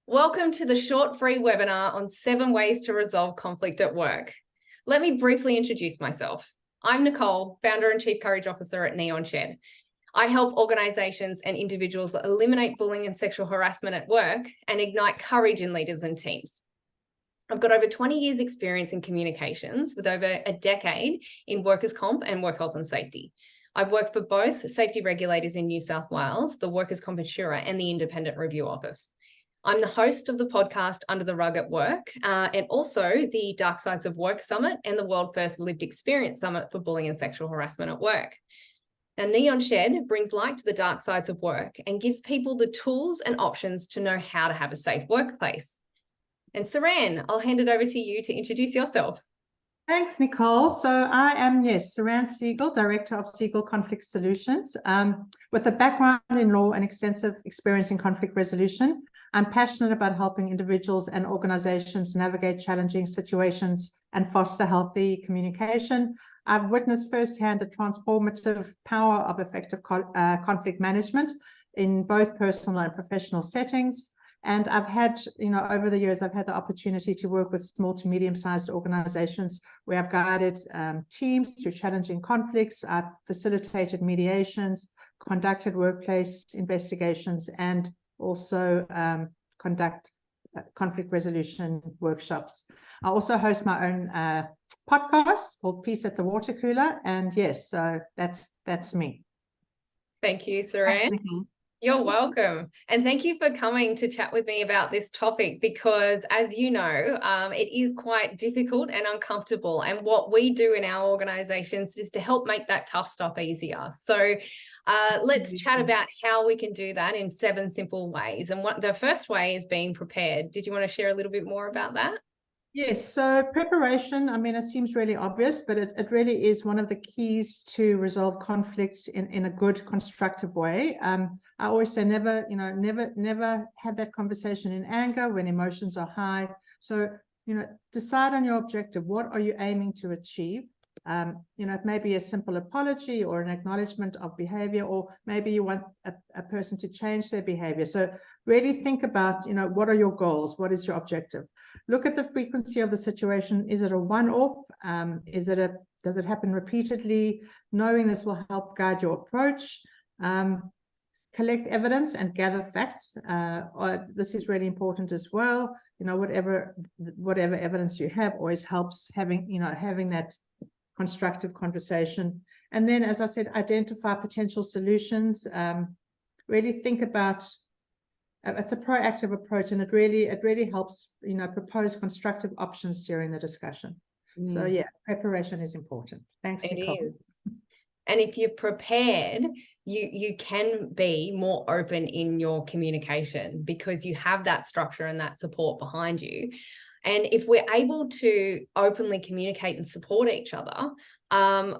Welcome to the short free webinar on 7 ways to resolve conflict at work. Let me briefly introduce myself. I'm Nicole, founder and chief courage officer at Neon Shed. I help organizations and individuals eliminate bullying and sexual harassment at work and ignite courage in leaders and teams. I've got over 20 years experience in communications with over a decade in workers' comp and work health and safety. I've worked for both safety regulators in New South Wales, the Workers' Comp Insurer, and the Independent Review Office. I'm the host of the podcast Under the Rug at Work and also the Dark Sides of Work Summit and the World First Lived Experience Summit for Bullying and Sexual Harassment at Work. Now, Neon Shed brings light to the dark sides of work and gives people the tools and options to know how to have a safe workplace. And Saranne, I'll hand it over to you to introduce yourself. Thanks, Nicole. So I am, Saranne Segal, Director of Segal Conflict Solutions. With a background in law and extensive experience in conflict resolution, I'm passionate about helping individuals and organizations navigate challenging situations and foster healthy communication. I've witnessed firsthand the transformative power of effective conflict management in both personal and professional settings. And I've had, over the years, I've had the opportunity to work with small to medium-sized organizations where I've guided teams through challenging conflicts. I've facilitated mediations, conducted workplace investigations, and also conduct conflict resolution workshops. I also host my own podcast called Peace at the Water Cooler. And yes, so that's me. Thank you, Saranne. Thanks, You're welcome. And thank you for coming to chat with me about this topic because, as you know, it is quite difficult and uncomfortable. And what we do in our organizations is to help make that tough stuff easier. So let's chat about how we can do that in 7 simple ways. And the first way is being prepared. Did you want to share a little bit more about that? Yes, so preparation, it seems really obvious, but it really is one of the keys to resolve conflict in a good, constructive way. I always say never have that conversation in anger when emotions are high. So, decide on your objective. What are you aiming to achieve? It may be a simple apology or an acknowledgement of behavior, or maybe you want a person to change their behavior. So really think about, what are your goals? What is your objective? Look at the frequency of the situation. Is it a one-off? Does it happen repeatedly? Knowing this will help guide your approach. Collect evidence and gather facts. This is really important as well. Whatever evidence you have always helps having that constructive conversation. And then, as I said, identify potential solutions. Really think about it's a proactive approach, and it really helps propose constructive options during the discussion. So yeah, preparation is important. Thanks, Nicole. It is. And if you're prepared, you can be more open in your communication because you have that structure and that support behind you. And if we're able to openly communicate and support each other,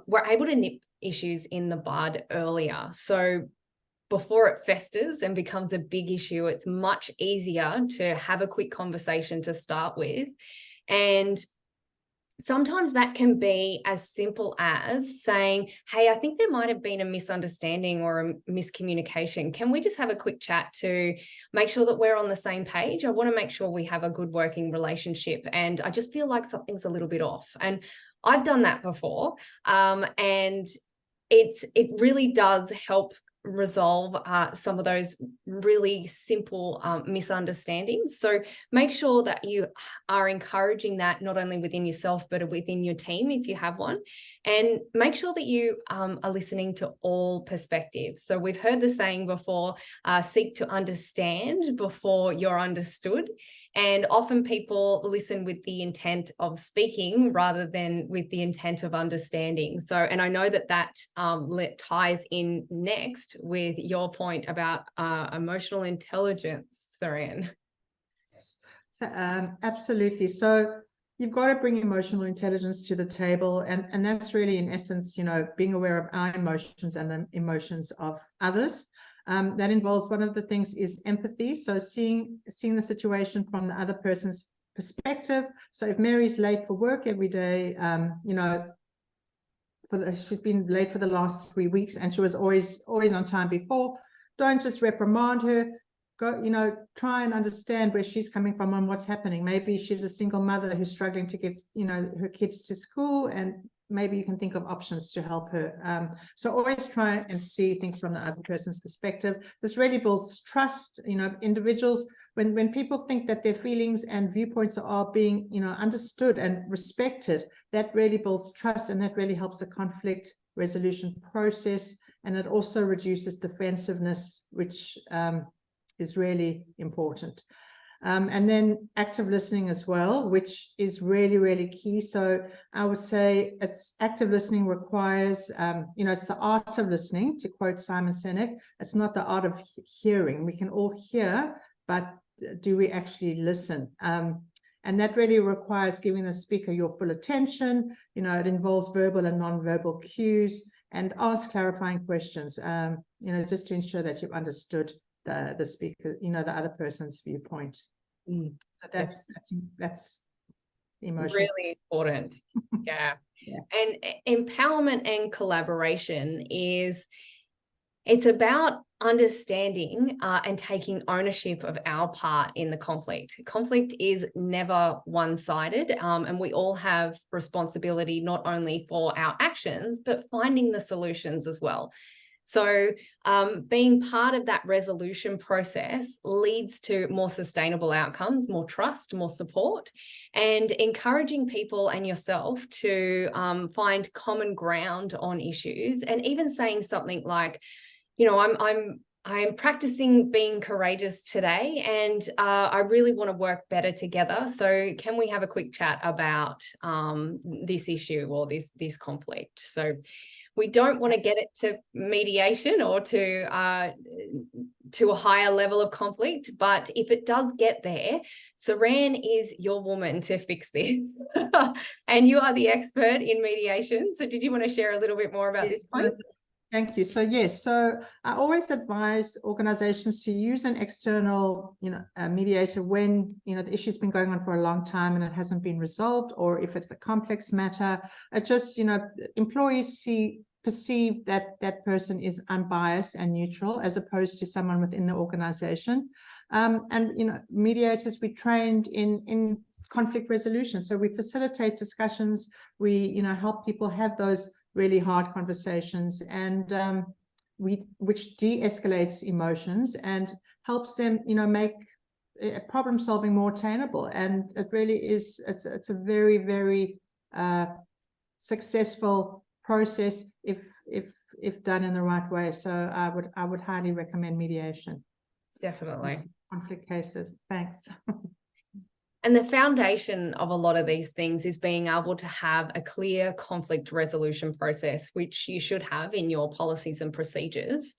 we're able to nip issues in the bud earlier. So before it festers and becomes a big issue, it's much easier to have a quick conversation to start with. And sometimes that can be as simple as saying, hey, I think there might have been a misunderstanding or a miscommunication. Can we just have a quick chat to make sure that we're on the same page? I want to make sure we have a good working relationship. And I just feel like something's a little bit off. And I've done that before. And it really does help resolve some of those really simple misunderstandings. So make sure that you are encouraging that not only within yourself, but within your team if you have one. And make sure that you are listening to all perspectives. So we've heard the saying before, seek to understand before you're understood. And often people listen with the intent of speaking rather than with the intent of understanding. So, and I know that ties in next with your point about emotional intelligence, Saranne. Absolutely. So you've got to bring emotional intelligence to the table. And that's really, in essence, being aware of our emotions and the emotions of others. That involves, one of the things is empathy. So seeing the situation from the other person's perspective. So if Mary's late for work every day, she's been late for the last 3 weeks and she was always on time before, don't just reprimand her. go, try and understand where she's coming from and what's happening. Maybe she's a single mother who's struggling to get, her kids to school, and maybe you can think of options to help her. So always try and see things from the other person's perspective. This really builds trust. Individuals, when people think that their feelings and viewpoints are being, understood and respected, that really builds trust, and that really helps the conflict resolution process. And it also reduces defensiveness, which is really important. And then active listening as well, which is really, really key. So I would say active listening requires, it's the art of listening, to quote Simon Sinek. It's not the art of hearing. We can all hear, but do we actually listen? And that really requires giving the speaker your full attention. It involves verbal and non-verbal cues, and ask clarifying questions, just to ensure that you've understood the speaker, the other person's viewpoint. So that's emotion. Really important. Yeah. Yeah. And empowerment and collaboration it's about understanding and taking ownership of our part in the conflict. Conflict is never one-sided, and we all have responsibility not only for our actions, but finding the solutions as well. So being part of that resolution process leads to more sustainable outcomes, more trust, more support, and encouraging people and yourself to find common ground on issues, and even saying something like, I'm practicing being courageous today, and I really want to work better together. So can we have a quick chat about this issue or this conflict? So we don't want to get it to mediation or to a higher level of conflict, but if it does get there, Saranne is your woman to fix this. And you are the expert in mediation. So did you want to share a little bit more about this point? Thank you. So yes, so I always advise organizations to use an external, mediator when, the issue's been going on for a long time and it hasn't been resolved, or if it's a complex matter. It just, employees perceive that that person is unbiased and neutral, as opposed to someone within the organization. And, mediators, we trained in conflict resolution. So we facilitate discussions. We, help people have those really hard conversations, and which de-escalates emotions and helps them, make problem solving more attainable. And it really is, it's a very, very successful process if done in the right way. So I would highly recommend mediation. Definitely. Conflict cases. Thanks. And the foundation of a lot of these things is being able to have a clear conflict resolution process, which you should have in your policies and procedures.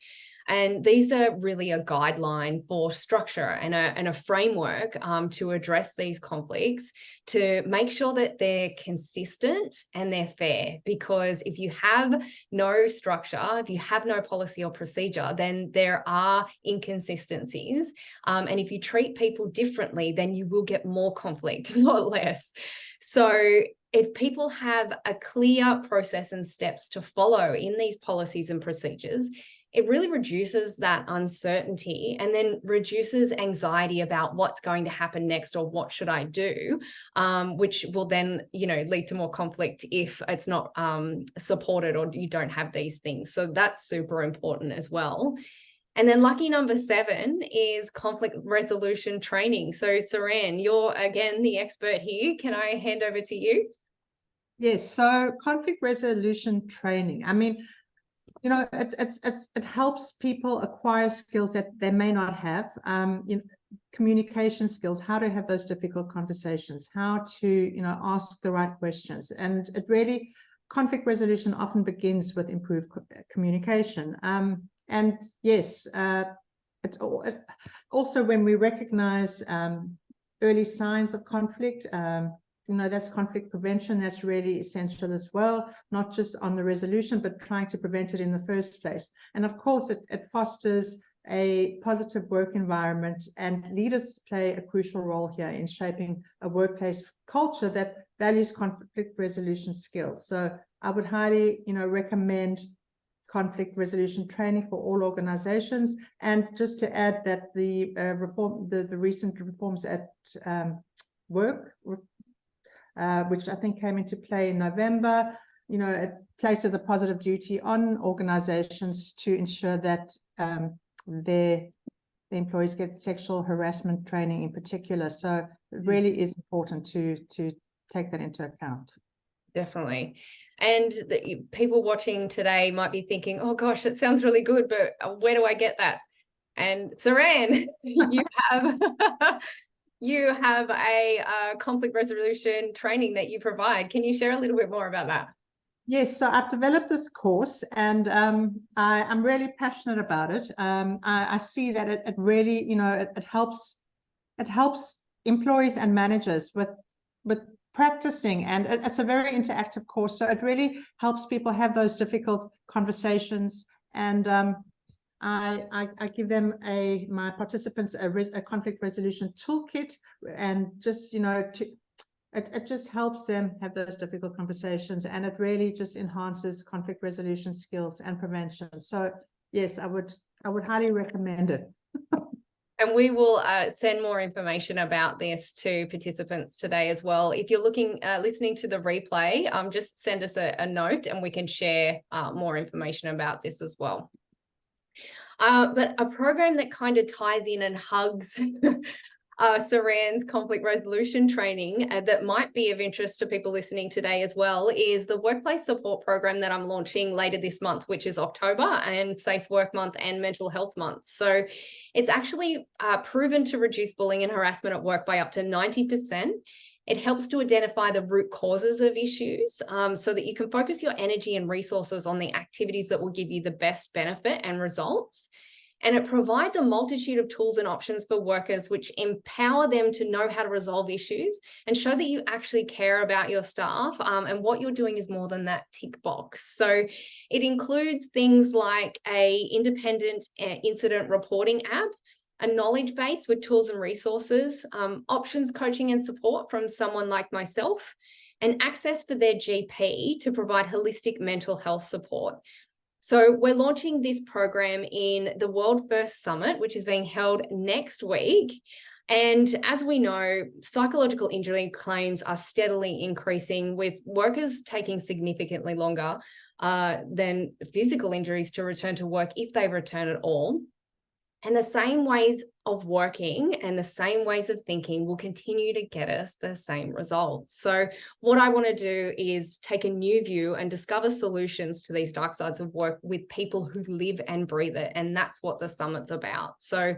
And these are really a guideline for structure and a framework to address these conflicts, to make sure that they're consistent and they're fair. Because if you have no structure, if you have no policy or procedure, then there are inconsistencies. And if you treat people differently, then you will get more conflict, not less. So if people have a clear process and steps to follow in these policies and procedures, it really reduces that uncertainty, and then reduces anxiety about what's going to happen next or what should I do, which will then, lead to more conflict if it's not supported or you don't have these things. So that's super important as well. And then lucky number 7 is conflict resolution training. So Saranne, you're again the expert here. Can I hand over to you? Yes, so conflict resolution training. I mean, it helps people acquire skills that they may not have. Communication skills, how to have those difficult conversations, how to, ask the right questions. And it really, conflict resolution often begins with improved communication. And yes, it's also when we recognize early signs of conflict, that's conflict prevention. That's really essential as well, not just on the resolution, but trying to prevent it in the first place. And of course, it fosters a positive work environment, and leaders play a crucial role here in shaping a workplace culture that values conflict resolution skills. So I would highly, recommend conflict resolution training for all organizations. And just to add that the recent reforms at work, which I think came into play in November, it places a positive duty on organizations to ensure that their employees get sexual harassment training in particular. So it really is important to take that into account. Definitely. And people watching today might be thinking, oh gosh, it sounds really good, but where do I get that? And Saranne, you have you have a conflict resolution training that you provide. Can you share a little bit more about that? Yes, so I've developed this course, and I'm really passionate about it. I see that it really, it helps employees and managers with practicing, and it's a very interactive course. So it really helps people have those difficult conversations, and I give them my participants a conflict resolution toolkit, and just it just helps them have those difficult conversations, and it really just enhances conflict resolution skills and prevention. So yes, I would highly recommend it. And we will send more information about this to participants today as well. If you're listening to the replay, just send us a note and we can share more information about this as well. But a program that kind of ties in and hugs Saranne's conflict resolution training that might be of interest to people listening today as well is the workplace support program that I'm launching later this month, which is October, and Safe Work Month and Mental Health Month. So it's actually proven to reduce bullying and harassment at work by up to 90%. It helps to identify the root causes of issues so that you can focus your energy and resources on the activities that will give you the best benefit and results. And it provides a multitude of tools and options for workers which empower them to know how to resolve issues and show that you actually care about your staff, and what you're doing is more than that tick box. So it includes things like a independent incident reporting app, a knowledge base with tools and resources, options coaching and support from someone like myself, and access for their GP to provide holistic mental health support. So we're launching this program in the World First Summit, which is being held next week. And as we know, psychological injury claims are steadily increasing, with workers taking significantly longer than physical injuries to return to work if they return at all. And the same ways of working and the same ways of thinking will continue to get us the same results. So what I want to do is take a new view and discover solutions to these dark sides of work with people who live and breathe it. And that's what the summit's about. So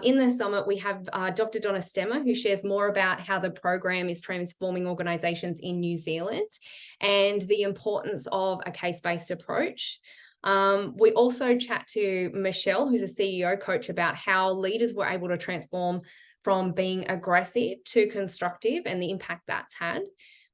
in the summit, we have Dr. Donna Stemmer, who shares more about how the program is transforming organizations in New Zealand and the importance of a case-based approach. We also chat to Michelle, who's a CEO coach, about how leaders were able to transform from being aggressive to constructive and the impact that's had.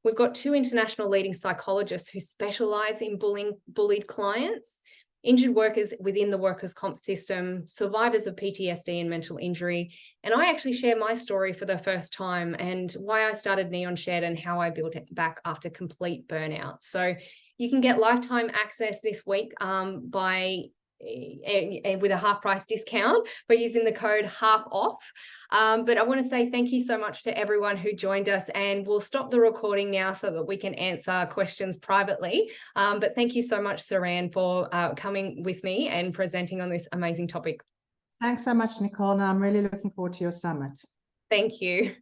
We've got two international leading psychologists who specialize in bullied clients, injured workers within the workers' comp system, survivors of PTSD and mental injury. And I actually share my story for the first time and why I started Neon Shed and how I built it back after complete burnout. So you can get lifetime access this week with a half price discount by using the code HALF-OFF. But I want to say thank you so much to everyone who joined us, and we'll stop the recording now so that we can answer questions privately. But thank you so much, Saranne, for coming with me and presenting on this amazing topic. Thanks so much, Nicole. Now I'm really looking forward to your summit. Thank you.